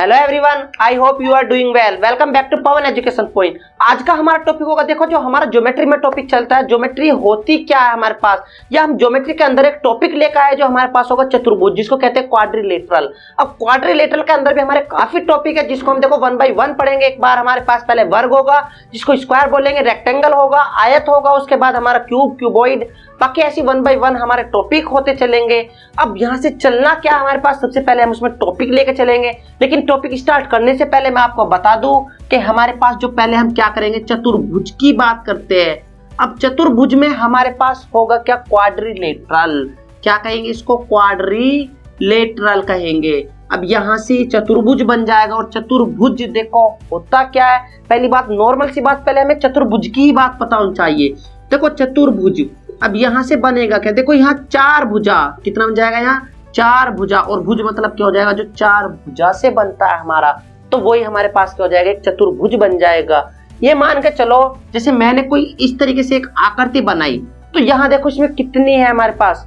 Hello everyone, I hope you are doing well. Welcome back to Pavan Education Point. आज का हमारा topic होगा, देखो जो हमारा ज्योमेट्री में टॉपिक चलता है, ज्योमेट्री होती क्या है हमारे पास, या हम ज्योमेट्री के अंदर एक टॉपिक लेकर आए जो हमारे पास होगा चतुर्भुज, जिसको कहते हैं क्वाड्रिलेटरल। अब क्वाड्रिलेटरल के अंदर भी हमारे काफी टॉपिक है जिसको हम देखो 1 बाय 1 पढ़ेंगे। एक बार हमारे पास पहले वर्ग होगा जिसको स्क्वायर बोलेंगे, रेक्टेंगल होगा, आयत होगा, उसके बाद हमारा क्यूब, क्यूबॉइड, बाकी ऐसी 1 बाय 1 हमारे टॉपिक होते चलेंगे। अब यहाँ से चलना क्या हमारे पास, सबसे पहले हम उसमें टॉपिक लेके चलेंगे, लेकिन टॉपिक स्टार्ट करने से पहले मैं आपको बता दूं कि हमारे पास जो पहले हम क्या करेंगे, चतुर्भुज की बात करते हैं। अब चतुर्भुज में हमारे पास होगा क्या, क्वाड्रिलेटरल। क्या कहेंगे इसको, क्वाड्रिलेटरल कहेंगे। अब यहाँ से चतुर्भुज बन जाएगा, और चतुर्भुज देखो होता क्या है। पहली बात, नॉर्मल सी बात, पहले हमें चतुर्भुज की ही बात पता होनी चाहिए। देखो चतुर्भुज अब यहाँ से बनेगा क्या, देखो यहाँ 4 भुजा, कितना बन जाएगा यहाँ 4 भुजा, और भुज मतलब क्या हो जाएगा, जो 4 भुजा से बनता है हमारा, तो वही हमारे पास क्या हो जाएगा, एक चतुर्भुज बन जाएगा। ये मान के चलो जैसे मैंने कोई इस तरीके से एक आकृति बनाई, तो यहाँ देखो इसमें कितनी है हमारे पास,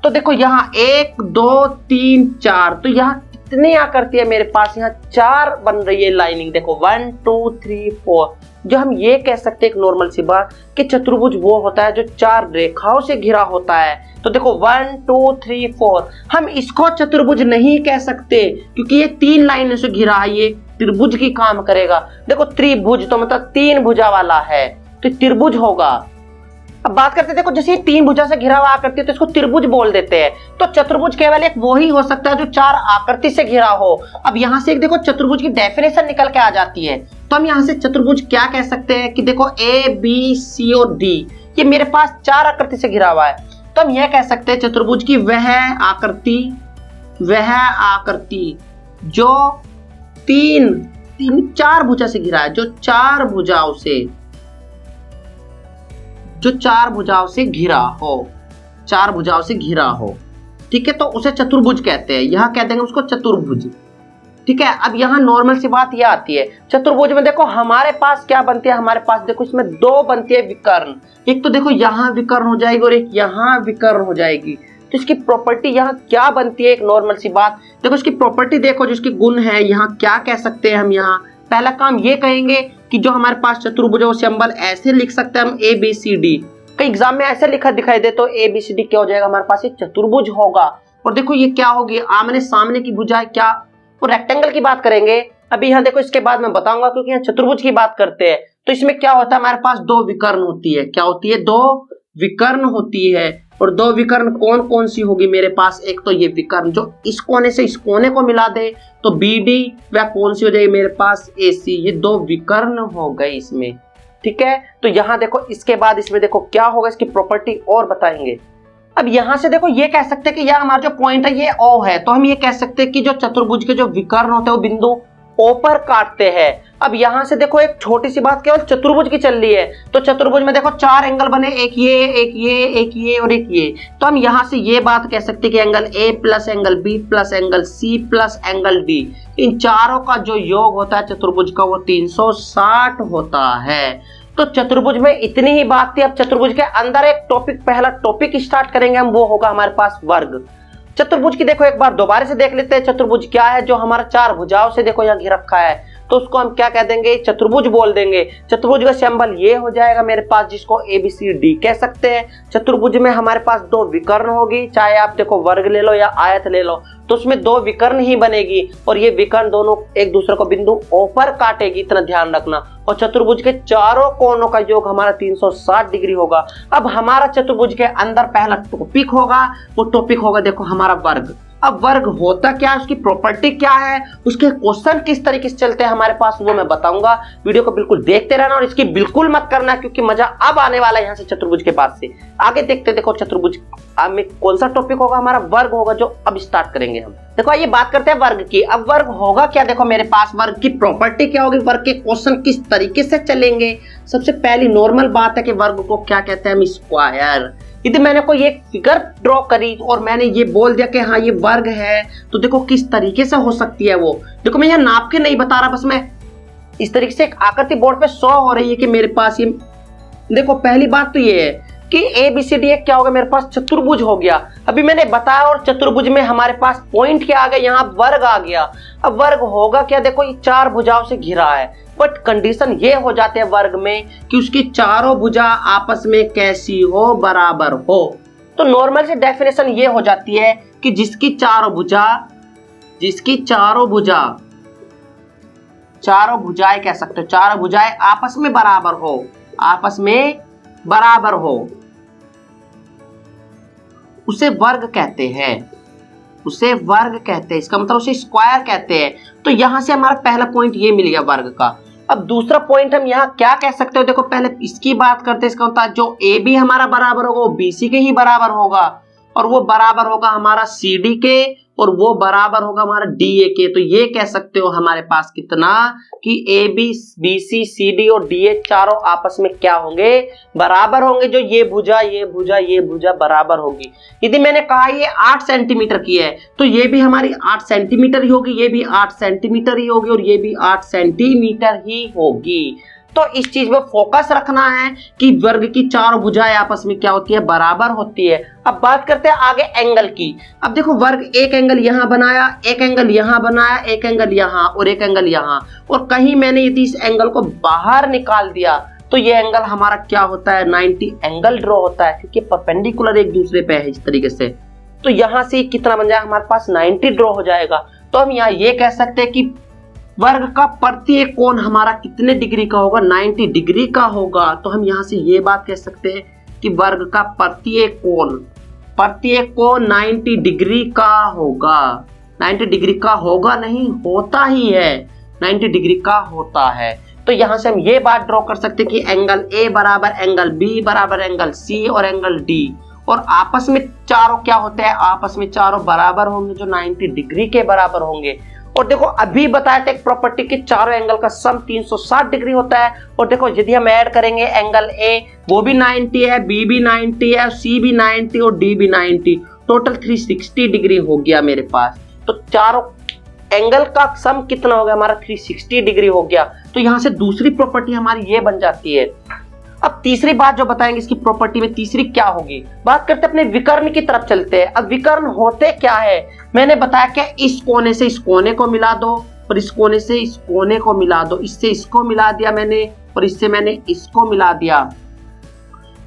तो देखो यहाँ 1 2 3 4, तो यहाँ कितनी आकृति है मेरे पास, यहाँ 4 बन रही है लाइनिंग। देखो 1 2 3 4, जो हम ये कह सकते हैं एक नॉर्मल सी बात कि चतुर्भुज वो होता है जो 4 रेखाओं से घिरा होता है। तो देखो 1 2 3 4, हम इसको चतुर्भुज नहीं कह सकते क्योंकि ये 3 लाइनों से घिरा है, ये त्रिभुज की काम करेगा। देखो त्रिभुज तो मतलब 3 भुजा वाला है, तो त्रिभुज होगा। अब बात करते हैं, देखो जैसे 3 भुजा से घिरा हुआ आकृति, तो इसको त्रिभुज बोल देते हैं। तो चतुर्भुज केवल एक वो ही हो सकता है जो 4 आकृति से घिरा हो। अब यहाँ से एक देखो चतुर्भुज की डेफिनेशन निकल के आ जाती है, तो हम यहाँ से चतुर्भुज क्या कह सकते हैं कि देखो A B C और D, ये मेरे पास 4 आकृति से घिरा हुआ है, तो हम यह कह सकते हैं चतुर्भुज की वह आकृति जो 4 भुजा से घिरा है, जो 4 भुजाओं से घिरा हो, ठीक है, तो उसे चतुर्भुज कहते हैं। यहाँ कह देंगे उसको चतुर्भुज, ठीक है। अब यहाँ नॉर्मल सी बात यह आती है, चतुर्भुज में देखो हमारे पास क्या बनती है, हमारे पास देखो इसमें 2 बनती है विकर्ण। एक तो देखो यहाँ विकर्ण हो जाएगी और एक यहाँ विकर्ण हो जाएगी। तो इसकी प्रॉपर्टी यहाँ क्या बनती है, एक नॉर्मल सी बात देखो, इसकी प्रॉपर्टी देखो, जो इसकी गुण है, यहाँ क्या कह सकते हैं हम। यहाँ पहला काम ये कहेंगे कि जो हमारे पास चतुर्भुज है वो सिंबल ऐसे लिख सकते हैं हम ABCD। कई एग्जाम में ऐसे लिखा दिखाई दे तो ABCD क्या हो जाएगा, हमारे पास एक चतुर्भुज होगा। और देखो ये क्या होगी, आमने सामने की भुजा है क्या, वो रेक्टेंगल की बात करेंगे अभी। यहाँ देखो इसके बाद मैं बताऊंगा, क्योंकि यहाँ चतुर्भुज की बात करते हैं। तो इसमें क्या होता है, हमारे पास 2 विकर्ण होती है। क्या होती है, 2 विकर्ण होती है। और 2 विकर्ण कौन कौन सी होगी मेरे पास, एक तो ये विकर्ण जो इस कोने से इस कोने को मिला दे तो BD, वह कौन सी हो जाएगी मेरे पास AC। ये 2 विकर्ण हो गए इसमें, ठीक है। तो यहाँ देखो इसके बाद इसमें देखो क्या होगा, इसकी प्रॉपर्टी और बताएंगे। अब यहाँ से देखो ये कह सकते हैं कि यह हमारा जो पॉइंट है ये O है, तो हम ये कह सकते हैं कि जो चतुर्भुज के जो विकर्ण होते हैं वो बिंदु O पर काटते हैं। अब यहाँ से देखो एक छोटी सी बात केवल चतुर्भुज की चल रही है, तो चतुर्भुज में देखो 4 एंगल बने, एक ये और एक ये। तो हम यहाँ से ये बात कह सकते हैं कि angle A plus angle B plus angle C plus angle D, इन चारों का जो योग होता है चतुर्भुज का वो 360 होता है। तो चतुर्भुज में इतनी ही बात थी। अब चतुर्भुज के अंदर एक टॉपिक, पहला टॉपिक स्टार्ट करेंगे हम, वो होगा हमारे पास वर्ग। चतुर्भुज की देखो एक बार दोबारा से देख लेते हैं, चतुर्भुज क्या है, जो हमारा 4 भुजाओं से देखो यहाँ घिर रखा है, तो उसको हम क्या कह देंगे, चतुर्भुज बोल देंगे। चतुर्भुज का सिंबल ये हो जाएगा मेरे पास, जिसको ABCD कह सकते हैं। चतुर्भुज में हमारे पास 2 विकर्ण होगी, चाहे आप देखो वर्ग ले लो या आयत ले लो, तो उसमें 2 विकर्ण ही बनेगी, और ये विकर्ण दोनों एक दूसरे को बिंदु O पर काटेगी, इतना ध्यान रखना। और चतुर्भुज के चारों कोनों का योग हमारा 360 डिग्री होगा। अब हमारा चतुर्भुज के अंदर पहला टॉपिक होगा, वो टॉपिक होगा देखो हमारा वर्ग। अब वर्ग होता क्या है, उसकी प्रॉपर्टी क्या है, उसके क्वेश्चन किस तरीके से चलते हैं हमारे पास, वो मैं बताऊंगा। वीडियो को बिल्कुल देखते रहना और इसकी बिल्कुल मत करना, क्योंकि मजा अब आने वाला है यहाँ से चतुर्भुज के पास से। आगे देखते देखो चतुर्भुज में कौन सा टॉपिक होगा, हमारा वर्ग होगा, जो अब स्टार्ट करेंगे हम। देखो ये बात करते हैं वर्ग की। अब वर्ग होगा क्या, देखो मेरे पास वर्ग की प्रॉपर्टी क्या होगी, वर्ग के क्वेश्चन किस तरीके से चलेंगे। सबसे पहली नॉर्मल बात है कि वर्ग को क्या कहते हैं हम, स्क्वायर। यदि मैंने कोई एक फिगर ड्रॉ करी और मैंने ये बोल दिया कि हाँ ये वर्ग है, तो देखो किस तरीके से हो सकती है वो। देखो मैं यहाँ नाप के नहीं बता रहा, बस मैं इस तरीके से एक आकृति बोर्ड पे शो हो रही है कि मेरे पास ये। देखो पहली बात तो ये है कि ए बी सी डी क्या हो गया, मेरे पास चतुर्भुज हो गया। अभी मैंने बताया, और चतुर्भुज में हमारे पास पॉइंट क्या आ गया, यहाँ वर्ग आ गया। अब वर्ग होगा क्या, देखो ये 4 भुजाओं से घिरा है, बट कंडीशन ये हो जाते हैं वर्ग में कि उसकी चारों भुजा आपस में कैसी हो, बराबर हो। तो नॉर्मल से डेफिनेशन ये हो जाती है कि जिसकी चारों भुजाएं कह सकते हो, चारों भुजाएं आपस में बराबर हो, उसे वर्ग कहते हैं, इसका मतलब उसे स्क्वायर कहते हैं। तो यहां से हमारा पहला पॉइंट ये मिल गया वर्ग का। अब दूसरा पॉइंट हम यहाँ क्या कह सकते हो, देखो पहले इसकी बात करते हैं। इसका मतलब जो ए बी हमारा बराबर होगा वो बी सी के ही बराबर होगा, और वो बराबर होगा हमारा सी डी के, और वो बराबर होगा हमारा डी ए के। तो ये कह सकते हो हमारे पास कितना कि A B B C C D और डी ए चारों आपस में क्या होंगे, बराबर होंगे। जो ये भुजा बराबर होगी। यदि मैंने कहा ये 8 सेंटीमीटर की है तो ये भी हमारी 8 सेंटीमीटर ही होगी, ये भी 8 सेंटीमीटर ही होगी, और ये भी 8 सेंटीमीटर ही होगी। तो इस चीज में फोकस रखना है कि वर्ग की चारों भुजाएं आपस में क्या होती है, बराबर होती है। अब बात करते हैं आगे एंगल की। अब देखो वर्ग एक एंगल यहां बनाया, एक एंगल यहां बनाया, एक एंगल यहां और एक एंगल यहां, और कहीं मैंने यदि इस एंगल को बाहर निकाल दिया तो ये एंगल हमारा क्या होता है, 90 एंगल ड्रॉ होता है, क्योंकि परपेंडिकुलर एक दूसरे पे है इस तरीके से। तो यहां से कितना बन जाएगा, हमारे पास 90 ड्रॉ हो जाएगा। तो हम यहाँ ये कह सकते हैं कि वर्ग का प्रत्येक कोण हमारा कितने डिग्री का होगा, 90 डिग्री का होगा। तो हम यहां से ये बात कह सकते हैं कि वर्ग का प्रत्येक कोण 90 डिग्री का होगा। 90 डिग्री का होगा नहीं, होता ही है, 90 डिग्री का होता है। तो यहां से हम ये बात ड्रॉ कर सकते हैं कि एंगल ए बराबर एंगल बी बराबर एंगल सी और एंगल डी, और आपस में चारों क्या होते हैं, आपस में चारों बराबर होंगे जो 90 डिग्री के बराबर होंगे। और देखो अभी बताया था एक प्रॉपर्टी कि चारों एंगल का सम 360 डिग्री होता है। और देखो यदि हम ऐड करेंगे एंगल ए वो भी 90 है, बी भी 90 है, सी भी 90 और डी भी 90, टोटल 360 डिग्री हो गया मेरे पास। तो चारों एंगल का सम कितना हो गया हमारा, 360 डिग्री हो गया। तो यहां से दूसरी प्रॉपर्टी हमारी ये बन जाती है। अब तीसरी बात जो बताएंगे इसकी प्रॉपर्टी में, तीसरी क्या होगी, बात करते हैं अपने विकर्ण की तरफ चलते हैं। अब विकर्ण होते क्या है, मैंने बताया कि इस कोने से इस कोने को मिला दो, और इस कोने से इस कोने को मिला दो, इससे इसको मिला दिया मैंने, और इससे मैंने इसको मिला दिया।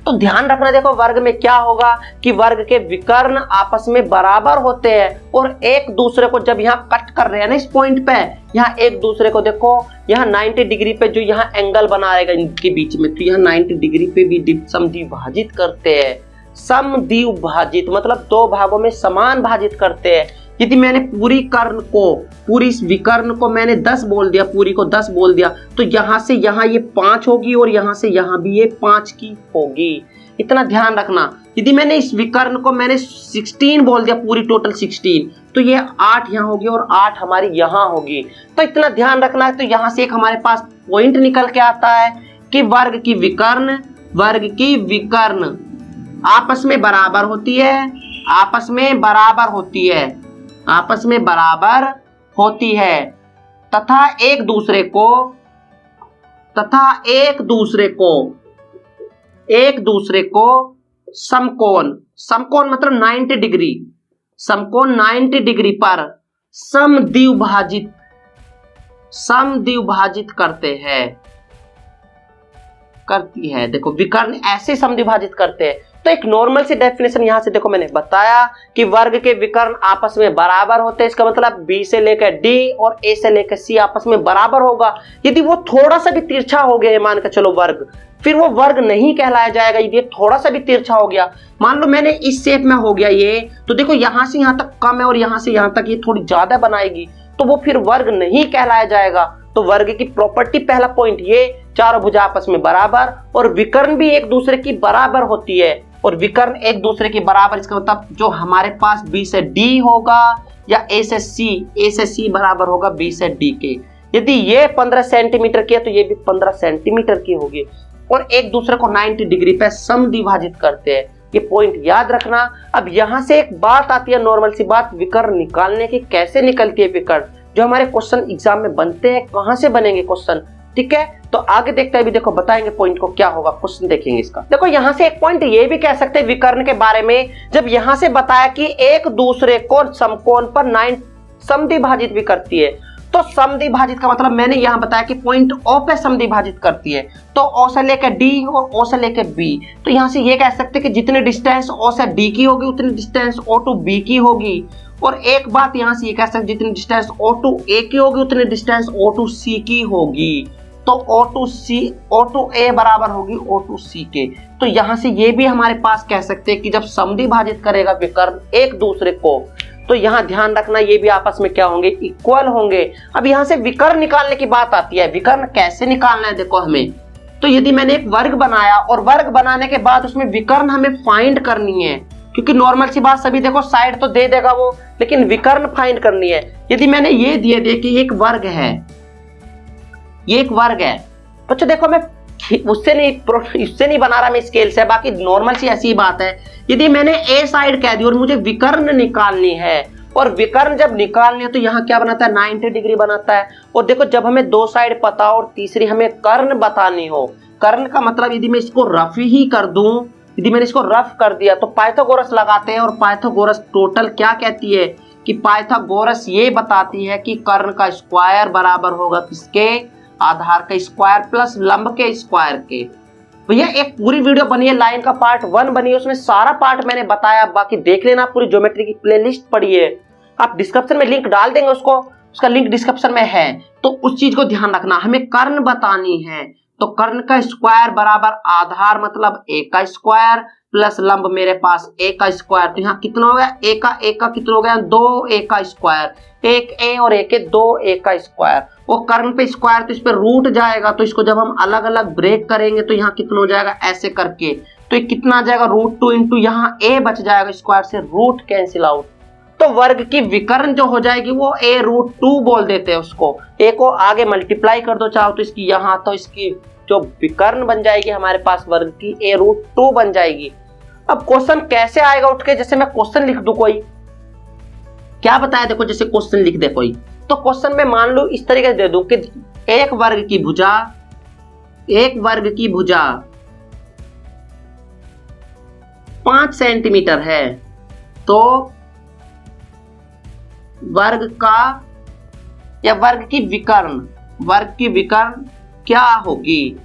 तो ध्यान रखना, देखो वर्ग में क्या होगा कि वर्ग के विकर्ण आपस में बराबर होते हैं, और एक दूसरे को जब यहाँ कट कर रहे हैं ना इस पॉइंट पे, यहाँ एक दूसरे को देखो यहाँ 90 डिग्री पे जो यहाँ एंगल बना रहेगा इनके बीच में, तो यहाँ 90 डिग्री पे भी समद्विभाजित करते हैं। समद्विभाजित मतलब दो भागों में समान भाजित करते हैं। यदि मैंने पूरी इस विकर्ण को मैंने 10 बोल दिया, पूरी को 10 बोल दिया, तो यहाँ से यहाँ ये 5 होगी, और यहाँ से यहाँ भी ये 5 की होगी। इतना ध्यान रखना। यदि मैंने इस विकर्ण को मैंने 16 बोल दिया, पूरी टोटल 16, तो ये 8 यहाँ होगी और 8 हमारी यहाँ होगी। तो इतना ध्यान रखना है। तो यहाँ से एक हमारे पास पॉइंट निकल के आता है कि वर्ग की विकर्ण आपस में बराबर होती है, तथा एक दूसरे को समकोण मतलब 90 डिग्री, समकोण 90 डिग्री पर समद्विभाजित करती है। देखो विकर्ण ऐसे समद्विभाजित करते हैं। तो एक नॉर्मल सी डेफिनेशन यहां से देखो, मैंने बताया कि वर्ग के विकर्ण आपस में बराबर होते हैं। इसका मतलब बी से लेकर डी और ए से लेकर सी आपस में बराबर होगा। यदि वो थोड़ा सा भी तिरछा हो गया, मान के चलो वर्ग, फिर वो वर्ग नहीं कहलाया जाएगा। यदि थोड़ा सा भी तिरछा हो गया, मान लो मैंने इस शेप में हो गया ये, तो देखो यहां से यहां तक कम है और यहां से यहां तक ये थोड़ी ज्यादा बनाएगी, तो वो फिर वर्ग नहीं कहलाया जाएगा। तो वर्ग की प्रॉपर्टी पहला पॉइंट ये, चारों भुजा आपस में बराबर, और विकर्ण भी एक दूसरे की बराबर होती है, और विकर्ण एक दूसरे के बराबर। इसका मतलब जो हमारे पास बी से डी होगा या ए से सी बराबर होगा बी से डी के। यदि ये 15 सेंटीमीटर की है तो ये भी 15 सेंटीमीटर की होगी, और एक दूसरे को 90 डिग्री पे समद्विभाजित करते हैं। ये पॉइंट याद रखना। अब यहां से एक बात आती है, नॉर्मल सी बात, विकर्ण निकालने की। कैसे निकलती है विकर्ण, जो हमारे क्वेश्चन एग्जाम में बनते हैं, कहां से बनेंगे क्वेश्चन, ठीक है। तो आगे देखते हैं, अभी देखो बताएंगे पॉइंट को क्या होगा, क्वेश्चन देखेंगे इसका। देखो यहाँ से एक पॉइंट ये भी कह सकते हैं विकर्ण के बारे में, जब यहाँ से बताया कि एक दूसरे को समकोण पर 9 समद्विभाजित भी करती है, तो समद्विभाजित का मतलब मैंने यहाँ बताया कि पॉइंट O पे समद्विभाजित करती है, तो O से लेकर D और O से लेकर B, तो यहाँ से ये कह सकते हैं कि जितनी डिस्टेंस O से D की होगी उतनी डिस्टेंस O टू B की होगी। और एक बात यहाँ से ये कह सकते जितनी डिस्टेंस O टू A की होगी उतनी डिस्टेंस O टू C की होगी, तो O टू A बराबर होगी O टू C के। तो यहाँ से ये भी हमारे पास कह सकते हैं कि जब समद्विभाजित करेगा विकर्ण एक दूसरे को, तो यहाँ ध्यान रखना ये भी आपस में क्या होंगे, इक्वल होंगे। अब यहाँ से विकर्ण निकालने की बात आती है, विकर्ण कैसे निकालना है देखो हमें। तो यदि मैंने एक वर्ग बनाया और वर्ग बनाने के बाद उसमें विकर्ण हमें फाइंड करनी है, क्योंकि नॉर्मल सी बात सभी देखो साइड तो दे देगा वो, लेकिन विकर्ण फाइंड करनी है। यदि मैंने ये दिए दे कि एक वर्ग है, ये एक वर्ग है, बच्चों देखो मैं उससे नहीं बना रहा मैं स्केल से, बाकी नॉर्मल सी ऐसी बात है। यदि मैंने ए साइड कह दी और मुझे विकर्ण निकालनी है, और विकर्ण जब निकालनी है तो यहाँ क्या बनाता है, 90 डिग्री बनाता है। और देखो जब हमें दो साइड पता हो और तीसरी हमें कर्ण बतानी हो, कर्ण का मतलब यदि मैं इसको रफ ही कर दूं, यदि मैंने इसको रफ कर दिया तो पाइथागोरस लगाते हैं, और पाइथागोरस टोटल क्या कहती है कि पाइथागोरस ये बताती है कि कर्ण का स्क्वायर बराबर होगा किसके, आधार का स्क्वायर प्लस लंब के स्क्वायर के। भैया एक पूरी वीडियो बनी है, लाइन का पार्ट 1 बनी है, उसमें सारा पार्ट मैंने बताया, बाकी देख लेना, पूरी ज्योमेट्री की प्लेलिस्ट पड़ी है, आप डिस्क्रिप्शन में लिंक डाल देंगे उसको, उसका लिंक डिस्क्रिप्शन में है। तो उस चीज को ध्यान रखना, हमें कर्ण बतानी है, तो कर्ण का स्क्वायर बराबर आधार मतलब a का स्क्वायर प्लस लंब मेरे पास a का स्क्वायर। तो यहाँ कितना हो गया, a का कितना हो गया, 2a का स्क्वायर, एक a और एक 2a का स्क्वायर। वो कर्ण पे स्क्वायर तो इस पे रूट जाएगा, तो इसको जब हम अलग अलग ब्रेक करेंगे तो यहाँ कितना हो जाएगा, ऐसे करके तो ये कितना आ जाएगा, √2 इंटू यहाँ a बच जाएगा, स्क्वायर से रूट कैंसिल आउट, तो वर्ग की विकर्ण जो हो जाएगी वो a√2 बोल देते हैं उसको। a को आगे मल्टीप्लाई कर दो चाहो तो इसकी यहाँ, तो इसकी जो विकर्ण बन जाएगी हमारे पास वर्ग की a√2 बन जाएगी। अब क्वेश्चन कैसे आएगा उठ के, जैसे मैं क्वेश्चन लिख दूं, कोई क्या बताया देखो, जैसे क्वेश्चन लिख दे कोई, तो क्वेश्चन में मान लो इस तरीके से दे दूं कि एक वर्ग की भुजा 5 सेंटीमीटर है, तो वर्ग का या वर्ग की विकर्ण क्या होगी,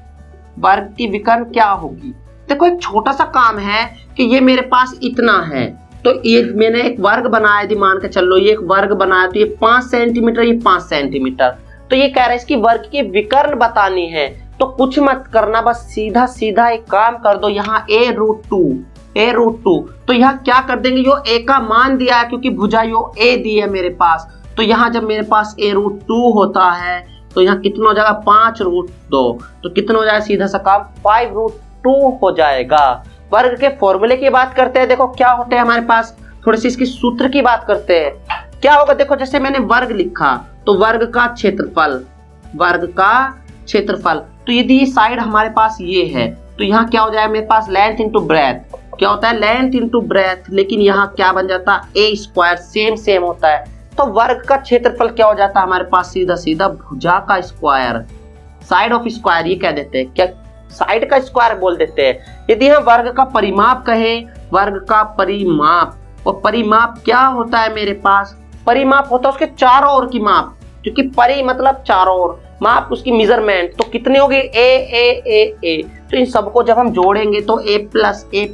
वर्ग की विकर्ण क्या होगी। देखो एक छोटा सा काम है कि ये मेरे पास इतना है, तो ये मैंने एक वर्ग बनाया, यदि मान के चलो ये एक वर्ग बनाया, तो ये 5 सेंटीमीटर, ये 5 सेंटीमीटर, तो ये कह रहा है इसकी वर्ग की विकर्ण बतानी है। तो कुछ मत करना, बस सीधा सीधा एक काम कर दो, यहाँ a√2, तो यहाँ क्या कर देंगे, यो a का मान दिया है क्योंकि भुजा यो a दी है मेरे पास, तो यहाँ जब मेरे पास a√2 होता है तो यहाँ कितना हो जाएगा, 5√2, तो कितना हो जाएगा, सीधा सा काम 5√2 हो जाएगा। वर्ग के फॉर्मूले की बात करते हैं, देखो क्या होते हैं हमारे पास, थोड़ी सी इसकी सूत्र की बात करते हैं। क्या होगा देखो, जैसे मैंने वर्ग लिखा तो वर्ग का क्षेत्रफल, तो यदि साइड हमारे पास ये है तो यहाँ क्या हो जाएगा मेरे पास, लेंथ इंटू ब्रेथ, क्या होता है, लेंथ इंटू ब्रेथ, लेकिन यहाँ क्या बन जाता है, a स्क्वायर सेम होता है, तो वर्ग का क्षेत्रफल क्या हो जाता है हमारे पास, सीधा सीधा भुजा का स्क्वायर, साइड ऑफ स्क्वायर ये कह देते हैं, क्या साइड का स्क्वायर बोल देते हैं। यदि हम वर्ग का परिमाप कहे, वर्ग का परिमाप, और परिमाप क्या होता है मेरे पास, परिमाप होता है उसके चारों ओर की माप, क्योंकि परि मतलब चारों ओर, माप उसकी मेजरमेंट, तो कितनी होगी, a, तो इन सबको जब हम जोड़ेंगे तो a प्लस a,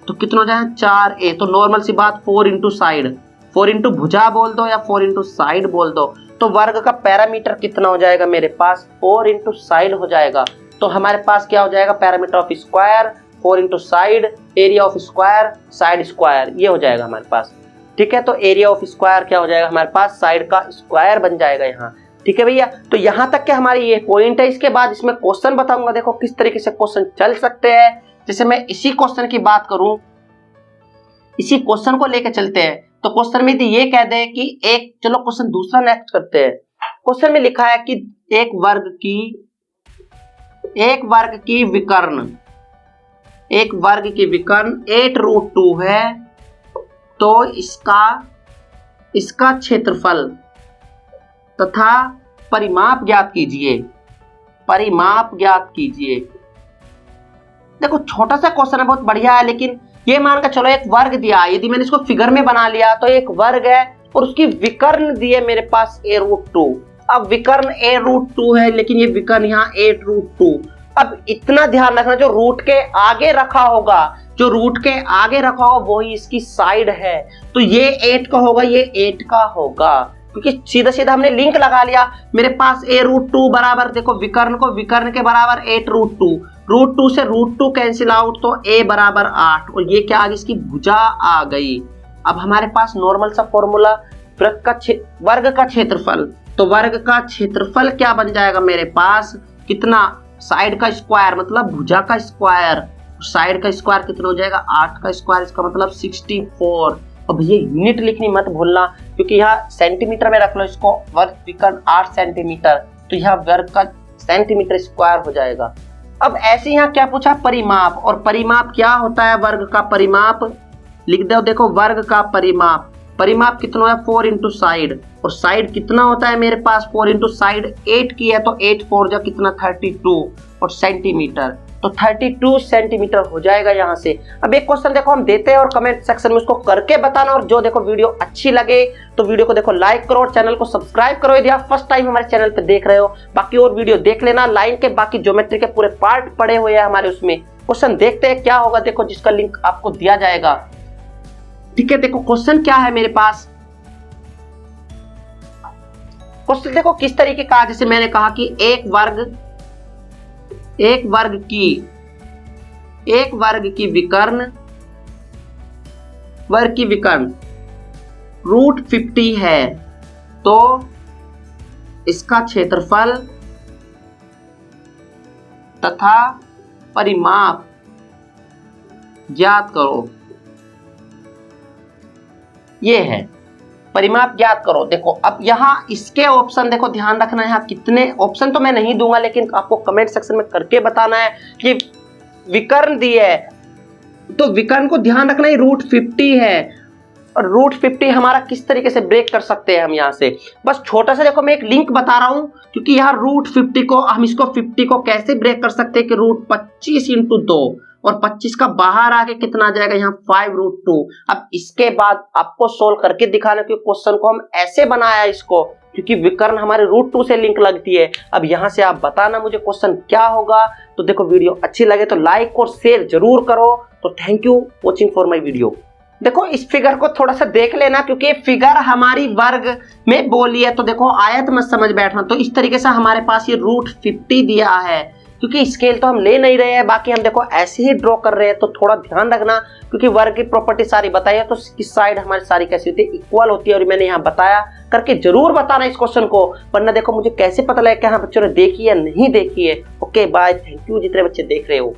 तो कितना हो जाए, 4a। तो नॉर्मल सी बात, 4 इंटू साइड, 4 इंटू भुजा बोल दो या 4 इंटू साइड बोल दो, तो वर्ग का पैरामीटर कितना हो जाएगा मेरे पास, 4 इंटू साइड हो जाएगा। तो हमारे पास क्या हो जाएगा, parameter of square 4 into side, area of square side square, ये हो जाएगा हमारे पास। ठीक है, तो एरिया ऑफ स्क्वायर क्या हो जाएगा हमारे पास, साइड का स्क्वायर बन जाएगा यहाँ। ठीक है भैया, तो यहाँ तक के हमारी ये पॉइंट है। इसके बाद इसमें क्वेश्चन बताऊंगा, देखो किस तरीके से क्वेश्चन चल सकते हैं। जैसे मैं इसी क्वेश्चन की बात करूं, इसी क्वेश्चन को लेकर चलते हैं, तो क्वेश्चन में ये कह दे कि एक, चलो क्वेश्चन दूसरा नेक्स्ट करते हैं। क्वेश्चन में लिखा है कि एक वर्ग की विकर्ण 8√2 है, तो इसका क्षेत्रफल तथा परिमाप ज्ञात कीजिए। परिमाप ज्ञात कीजिए। देखो छोटा सा क्वेश्चन है, बहुत बढ़िया है, लेकिन ये मान कर चलो एक वर्ग दिया है, यदि मैंने इसको फिगर में बना लिया तो एक वर्ग है और उसकी विकर्ण दी है मेरे पास a√2। अब विकर्ण a√2 है, लेकिन ये विकर्ण यहाँ a√2। अब इतना ध्यान रखना, जो रूट के आगे रखा होगा, जो रूट के आगे रखा होगा वही इसकी साइड है, तो ये 8 का होगा, ये 8 का होगा, क्योंकि सीधा सीधा हमने लिंक लगा लिया। मेरे पास a√2 बराबर, देखो विकर्ण को विकर्ण के बराबर 8√2, √2 से √2 कैंसिल आउट, तो a बराबर 8, और ये क्या आ गई, इसकी भुजा आ गई। अब हमारे पास नॉर्मल सा फॉर्मूला, वर्ग का क्षेत्रफल, तो वर्ग का क्षेत्रफल क्या बन जाएगा मेरे पास, कितना, साइड का स्क्वायर मतलब भुजा का स्क्वायर, साइड का स्क्वायर कितना हो जाएगा, 8 का स्क्वायर, इसका मतलब 64। अब ये यूनिट लिखनी मत भूलना, क्योंकि यहाँ सेंटीमीटर में रख लो इसको, वर्ग विकर्ण 8 सेंटीमीटर, तो यहाँ वर्ग का सेंटीमीटर स्क्वायर हो जाएगा। अब ऐसे यहाँ क्या पूछा, परिमाप, और परिमाप क्या होता है, वर्ग का परिमाप लिख दो। देखो वर्ग का परिमाप, परिमाप कितना है, 4 इंटू साइड, और साइड कितना होता है मेरे पास, 4 इंटू साइड 8 की है, तो 8 4 जा कितना 32, और सेंटीमीटर, तो 32 सेंटीमीटर हो जाएगा यहाँ से। अब एक क्वेश्चन देखो हम देते हैं और कमेंट सेक्शन में उसको करके बताना, और जो देखो वीडियो अच्छी लगे तो वीडियो को देखो लाइक करो और चैनल को सब्सक्राइब करो यदि आप फर्स्ट टाइम हमारे चैनल पे देख रहे हो। बाकी और वीडियो देख लेना, लाइन के बाकी ज्योमेट्री के पूरे पार्ट पड़े हुए हैं हमारे उसमें। क्वेश्चन देखते हैं क्या होगा, देखो जिसका लिंक आपको दिया जाएगा। ठीक है, देखो क्वेश्चन क्या है मेरे पास, क्वेश्चन देखो किस तरीके का, जैसे मैंने कहा कि एक वर्ग की विकर्ण, वर्ग की विकर्ण √50 है, तो इसका क्षेत्रफल तथा परिमाप ज्ञात करो। ये है परिमाप ज्ञात करो। देखो अब यहाँ इसके ऑप्शन देखो, ध्यान रखना है, यहाँ कितने ऑप्शन तो मैं नहीं दूंगा, लेकिन आपको कमेंट सेक्शन में करके बताना है कि विकर्ण दी है, तो विकर्ण को ध्यान रखना है √50 है, और √50 हमारा किस तरीके से ब्रेक कर सकते हैं हम यहाँ से, बस छोटा सा देखो मैं एक लिंक बता रहा हूँ, क्योंकि यहाँ √50 को हम इसको 50 को कैसे ब्रेक कर सकते हैं कि √25 इंटू 2, और 25 का बाहर आके कितना आ जाएगा यहाँ 5√2। अब इसके बाद आपको सोल्व करके दिखाना, कि क्वेश्चन को हम ऐसे बनाया इसको, क्योंकि विकर्ण हमारे √2 से लिंक लगती है। अब यहाँ से आप बताना मुझे क्वेश्चन क्या होगा। तो देखो वीडियो अच्छी लगे तो लाइक और शेयर जरूर करो। तो thank you watching for my video. देखो इस फिगर को थोड़ा सा देख लेना, क्योंकि फिगर हमारी वर्ग में बोली है, तो देखो आयत मत समझ बैठना। तो इस तरीके से हमारे पास ये √50 दिया है, क्योंकि स्केल तो हम ले नहीं रहे हैं, बाकी हम देखो ऐसे ही ड्रॉ कर रहे हैं, तो थोड़ा ध्यान रखना, क्योंकि वर्ग की प्रॉपर्टी सारी बताई है, तो इस साइड हमारी सारी कैसी होती है, इक्वल होती है, और मैंने यहाँ बताया, करके जरूर बताना इस क्वेश्चन को, वरना देखो मुझे कैसे पता लगे कि हाँ बच्चों ने देखी या नहीं देखी है। ओके बाय, थैंक यू जितने बच्चे देख रहे हो।